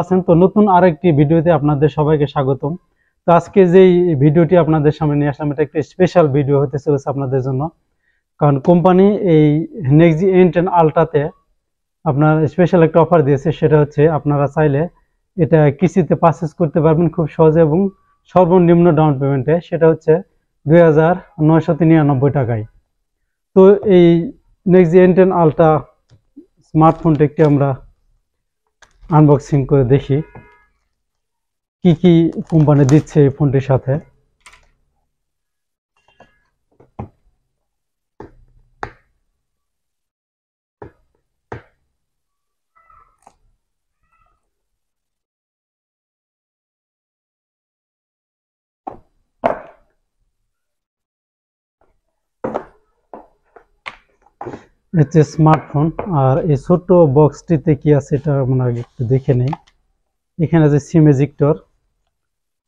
আছেন তো নতুন আরেকটি ভিডিওতে আপনাদের সবাইকে স্বাগতম। তো আজকে যেই ভিডিওটি আপনাদের সামনে নিয়ে আসলাম, এটা একটা স্পেশাল ভিডিও হতে চলেছে আপনাদের জন্য। কারণ কোম্পানি এই নেক্সট N10 আলট্রাতে আপনার স্পেশাল একটা অফার দিয়েছে, সেটা হচ্ছে আপনারা চাইলে এটা কিস্তিতে পারচেজ করতে পারবেন খুব সহজে এবং সর্বনিম্ন ডাউন পেমেন্টে, সেটা হচ্ছে 2999 টাকায়। তো এই নেক্সট N10 আলট্রা স্মার্টফোনটা একটি আমরা আনবক্সিং করে দেখি কি কি কোম্পানি দিচ্ছে এই ফোনটির সাথে। হচ্ছে স্মার্টফোন, আর এই ছোট্ট বক্সটিতে কি আছে এটা আমরা একটু দেখে নেই। এখানে আছে সিম এজেক্টর,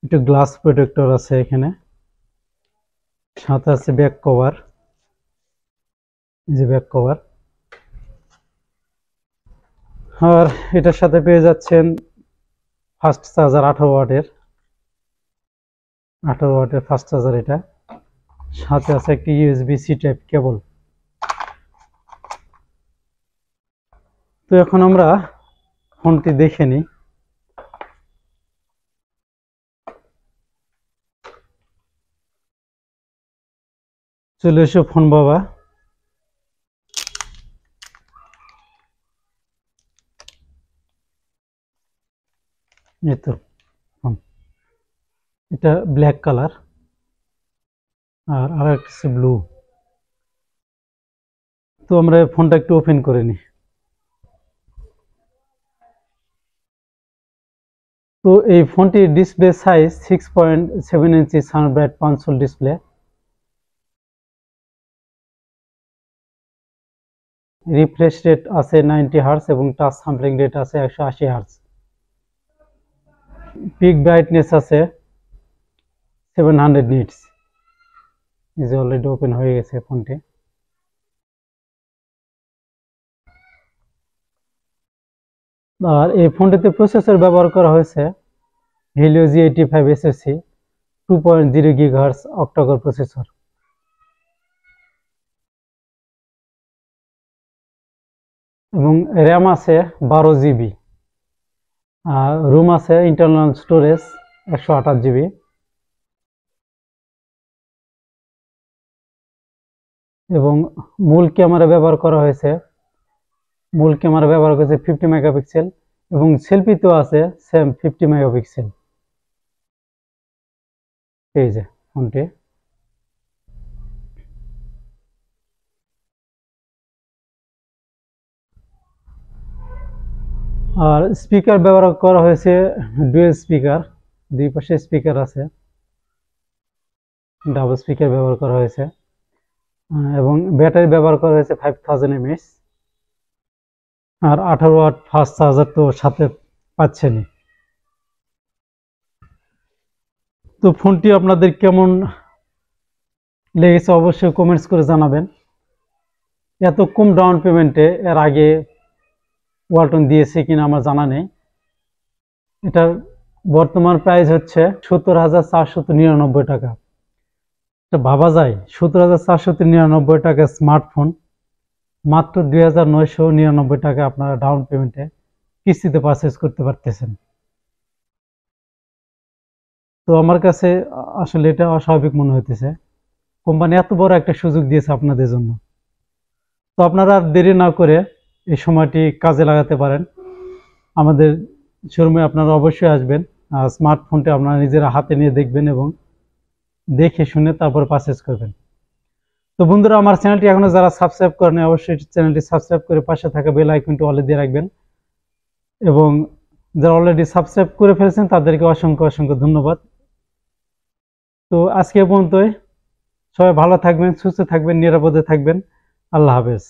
একটু গ্লাস প্রোটেক্টর আছে, এখানে সাথে আছে ব্যাক কভার, এই যে ব্যাক কভার। আর এটার সাথে পেয়ে যাচ্ছেন ফাস্ট চার্জার 18 ওয়াটের ফাস্ট চার্জার। এটা সাথে আছে একটি USB-C টাইপ কেবল। তো এখন আমরা ফোনটি দেখে নিই। চলে এসো ফোন বাবা। এই তো ফোন, এটা ব্ল্যাক কালার আর আরেকটা হচ্ছে ব্লু। তো আমরা ফোনটা একটু ওপেন করে নিই। তো এই ফোনটির ডিসপ্লে সাইজ 6.7 ইঞ্চি সানব্রাইট কনসোল ডিসপ্লে। রিফ্রেশ রেট আছে 90 হার্জ এবং টাচ স্যাম্পলিং রেট আছে 180 হার্জ। পিক ব্রাইটনেস আছে 700 নিটস। এই যে অলরেডি ওপেন হয়ে গেছে ফোনটি। আর এই ফোনটিতে প্রসেসর ব্যবহার করা হয়েছে Helio G85 SoC 2.0 GHz octa-core processor. এবং র্যাম আছে 12 GB, আর রুম আছে ইন্টারনাল স্টোরেজ 128 GB। এবং মূল ক্যামেরা ব্যবহার করা হয়েছে 50 মেগাপিক্সেল এবং সেলফিতেও আছে সেম 50 মেগাপিক্সেল। এই যে ফোনটি। আর স্পিকার ব্যবহার করা হয়েছে ডুয়েল স্পিকার, দুই পাশে স্পিকার আছে, ডাবল স্পিকার ব্যবহার করা হয়েছে। এবং ব্যাটারি ব্যবহার করা হয়েছে 5000 mAh। আর 18 ওয়াট ফাস্ট চার্জার তো সাথে পাচ্ছেনই। তো ফোনটি আপনাদের কেমন লেগেছে অবশ্যই কমেন্টস করে জানাবেন। এত কম ডাউন পেমেন্টে এর আগে ওয়ালটন দিয়েছে কিনা আমার জানা নেই। এটার বর্তমান প্রাইস হচ্ছে 70,499 টাকা। এটা ভাবা যায় 70,499 টাকা স্মার্টফোন মাত্র 2999 টাকা আপনারা ডাউন পেমেন্টে কিস্তিতে পারচেজ করতে পারতেছেন। তো আমার কাছে আসলে এটা অস্বাভাবিক মনে হইতেছে, কোম্পানি এত বড় একটা সুযোগ দিয়েছে আপনাদের জন্য। তো আপনারা আর দেরি না করে এই সময়টি কাজে লাগাতে পারেন। আমাদের শোরুমে আপনারা অবশ্যই আসবেন, স্মার্টফোনটি আপনারা নিজেরা হাতে নিয়ে দেখবেন এবং দেখে শুনে তারপর পারচেজ করবেন। তো বন্ধুরা, আমার চ্যানেলটি এখনো যারা সাবস্ক্রাইব করেন অবশ্যই চ্যানেলটি সাবস্ক্রাইব করে পাশে থাকা বেল আইকনটি অলে দিয়ে রাখবেন। এবং যারা অলরেডি সাবস্ক্রাইব করে ফেলেছেন তাদেরকে অসংখ্য অসংখ্য ধন্যবাদ। তো আজকে পর্যন্তই, সবাই ভালো থাকবেন, সুস্থ থাকবেন, নিরাপদে থাকবেন। আল্লাহ হাফেজ।